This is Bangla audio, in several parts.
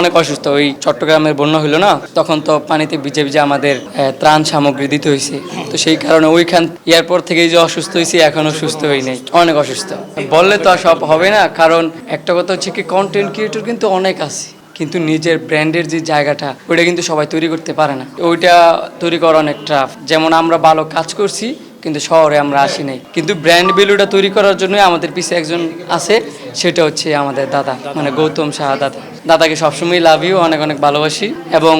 অনেক অসুস্থ। ওই চট্টগ্রামের বন্যা হইলো না, তখন তো পানিতে ভিজে ভিজে আমাদের ত্রাণ সামগ্রী দিতে হয়েছে। তো সেই কারণে ওইখান এয়ারপোর্ট থেকে যে অসুস্থ হয়েছি, এখনো সুস্থ হই নাই, অনেক অসুস্থ। বললে তো আর সব হবে না, কারণ একটা কথা হচ্ছে কি, কন্টেন্ট ক্রিয়েটর কিন্তু অনেক আছে, কিন্তু নিজের ব্র্যান্ডের যে জায়গাটা ওইটা কিন্তু সবাই তৈরি করতে পারে না। ওইটা তৈরি করা অনেক টাফ। যেমন আমরা ভালো কাজ করছি, কিন্তু শহরে আমরা আসি নাই, কিন্তু ব্র্যান্ড ভ্যালুটা তৈরি করার জন্যই আমাদের পিছে একজন আছে, সেটা হচ্ছে আমাদের দাদা, মানে গৌতম সাহা দাদা। দাদাকে সবসময় লাভ ইউ, অনেক অনেক ভালোবাসি। এবং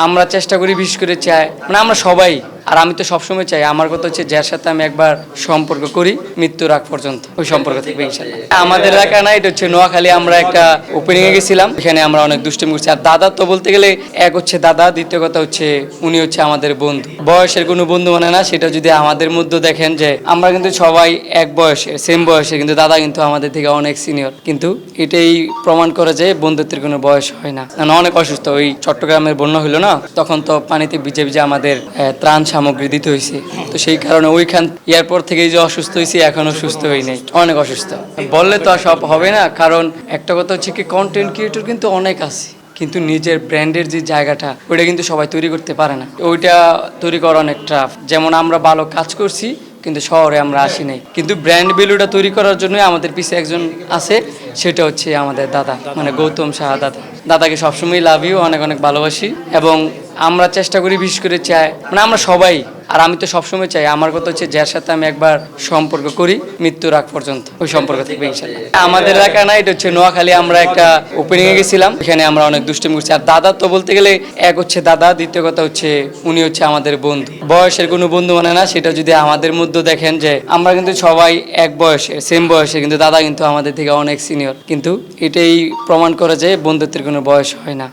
আমরা চেষ্টা করি, বিশেষ করে চাই, মানে আমরা সবাই, আর আমি তো সবসময় চাই, আমার কথা হচ্ছে যার সাথে আমি একবার সম্পর্ক করি মৃত্যুর আগ পর্যন্ত ওই সম্পর্ক থাকবে ইনশাল্লাহ। আমাদের এলাকা না, এটা হচ্ছে নোয়াখালী। আমরা একটা ওপেনিংয়ে গেছিলাম, এখানে আমরা অনেক দুষ্টুমি করছি। আর দাদা তো বলতে গেলে এক হচ্ছে দাদা, দ্বিতীয় কথা হচ্ছে উনি হচ্ছে আমাদের বন্ধু। বয়সের কোনো বন্ধু মানে না, সেটা যদি আমাদের মধ্যে দেখেন যে আমরা কিন্তু সবাই এক বয়সের, সেম বয়সের, কিন্তু দাদা কিন্তু আমাদের থেকে অনেক সিনিয়র। কিন্তু এটাই প্রমাণ করে যে বন্ধুত্বের কোনো বয়স হয় না। অনেক অসুস্থ। ওই চট্টগ্রামের বন্যা হইলো না, তখন তো পানিতে ভিজে ভিজে আমাদের ত্রাণ সামগ্রী দিতে হয়েছে। তো সেই কারণে ওইখান এয়ারপোর্ট থেকে যে অসুস্থ হয়েছি, এখনো সুস্থ হই নাই, অনেক অসুস্থ। বললে তো আর সব হবে না, কারণ একটা কথা হচ্ছে কি, কন্টেন্ট ক্রিয়েটর কিন্তু অনেক আছে, কিন্তু নিজের ব্র্যান্ডের যে জায়গাটা ওইটা কিন্তু সবাই তৈরি করতে পারে না। ওইটা তৈরি করা অনেক টাফ। যেমন আমরা ভালো কাজ করছি, কিন্তু শহরে আমরা আসি নাই, কিন্তু ব্র্যান্ড ভ্যালুটা তৈরি করার জন্যই আমাদের পিছে একজন আছে, সেটা হচ্ছে আমাদের দাদা, মানে গৌতম সাহা দাদা। দাদাকে সবসময় লাভ ইউ, অনেক অনেক ভালোবাসি। এবং আমরা চেষ্টা করি, বিশেষ করে চাই, মানে আমরা সবাই, আর আমি তো সবসময় চাই, আমার কথা হচ্ছে যার সাথে আমি একবার সম্পর্ক করি মৃত্যুর আগ পর্যন্ত ওই সম্পর্ক থাকবে ইনশাল্লাহ। আমাদের এলাকা না, এটা হচ্ছে নোয়াখালী। আমরা একটা ওপেনিংয়ে গেছিলাম, এখানে আমরা অনেক দুষ্টুমি করছি। আর দাদা তো বলতে গেলে এক হচ্ছে দাদা, দ্বিতীয় কথা হচ্ছে উনি হচ্ছে আমাদের বন্ধু। বয়সের কোনো বন্ধু মানে না, সেটা যদি আমাদের মধ্যে দেখেন যে আমরা কিন্তু সবাই এক বয়সের, সেম বয়সের, কিন্তু দাদা কিন্তু আমাদের থেকে অনেক সিনিয়র। কিন্তু এটাই প্রমাণ করে যে বন্ধুত্বের কোনো বয়স হয় না।